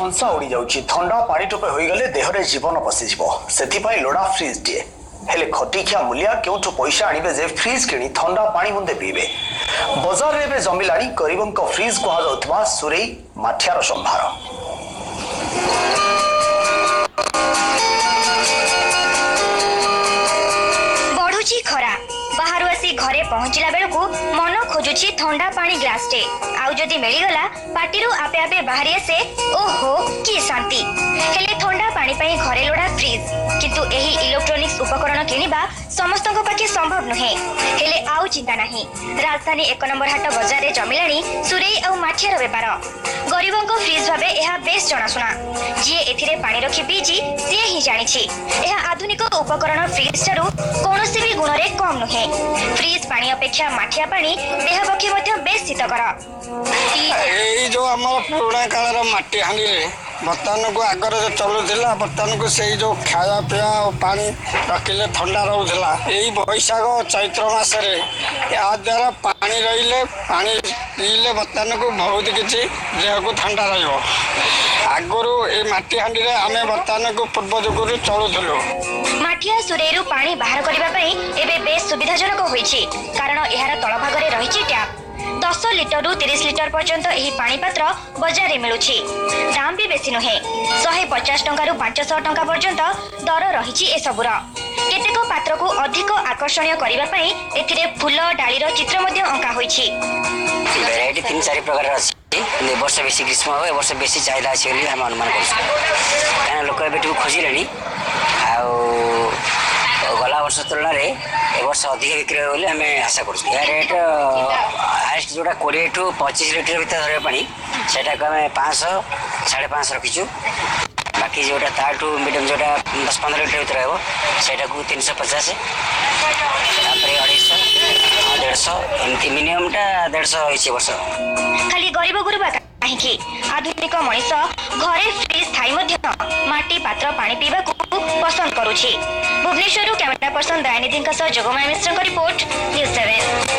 हंसा उड़ी जाउची ठंडा पानी टोपे होई गले देहरे जीवन पसिजिवो सेथिपाई लोडा फ्रिज टिए हेले खटिखिया मूलिया केउठु पैसा आनिबे जे फ्रिज किनी ठंडा पानी बुंदे पीबे बाजार रे बे जमिलानी गरीबन को फ्रिज को जाउतबा सुरेई माठियार संभार बढ़ुची खरा बाहर आसी घरे पहुंचला बेलकू मन खोजुची ठंडा पानी ग्लास टे आउ जदी मिलीगला पाटिरू आपे आपे बाहरी आसे ओहो की शांति हेले ठंडा पानी पई घरे लोडा फ्रिज किंतु एही इलेक्ट्रॉनिक्स उपकरण किनिबा समस्तक पाखे संभव नुहे हेले आउ चिंता नाही राजधानी 1 नंबर हाट बाजार रे जमिलानी सुरेई आउ माठियार व्यापार गरीबों को फ्रिज भाबे एहा बेस जणासुना जे एथिरे पानी रखी पीजी से ही जानिछि एहा आधुनिक उपकरण फ्रिज चारु कोनोसी भी गुण रे कम नुहे फ्रिज पानी अपेक्षा माठिया पानी देह पक्षे मध्य बेस हितकर एई जो हमर पुराना कालर माटी हांडी रे बर्तमान को आगर जो चलुला बर्तमान को से जो खाया पिया और पानी रखिले ठंडा रोला यही बैशाख चैत्र मसरे या द्वारा पानी रही पानी पीले बर्तमान को बहुत किसी देह को ठंडा रगरू ये मटी हांडी आम बर्तमान को पूर्व जुगुरु चलुलु माठिया सुरेरु पानी बाहर करने एबे बेस सुविधाजनक होईछि कारण एहार तल भागरे रहिछि टैप 10 लिटर रु 30 लिटर पर्यंत एही पानी पात्र बाजार रे मिलुछि दाम भी बेसी नहे 150 टंका रु 500 टंका पर्यंत दर रहिछि ए सबुर केतेक पात्र को अधिक आकर्षणीय करिबा पई एथिरे फूल डालीर चित्र मध्ये अंका होईछि वैरायटी 3-4 प्रकार अछि ए वर्ष बेसी ग्रीष्म हो ए वर्ष बेसी चाहिदा अछि बोली हम अनुमान करछु काना लोक एबेटू खोजिलेनी आ गला वर्ष तुलना रे ए वर्ष अधिक बिक्री हो बोली हमें आशा करछु या रेट हाईएस्ट जोटा 20 टू 25 लिटर भीतर धरे पानी सेटा को हमें 500 550 रखिछु बाकी जोटा ताठू मीडियम जोटा 10-15 लिटर भीतर हो सेटा को 350 तापरे 250 150 एमती मिनिमम टा 150 होइछि वर्ष खाली गरीब गुरुबा काहेकि आधुनिक मनीष घरे फ्रिज थाई मध्य माटी पात्र पानी पीबा को पसंद करूछि भुवनेश्वर कैमरा पर्सन दयानिधि जोगमाया मिश्र रिपोर्ट न्यूज़ 7।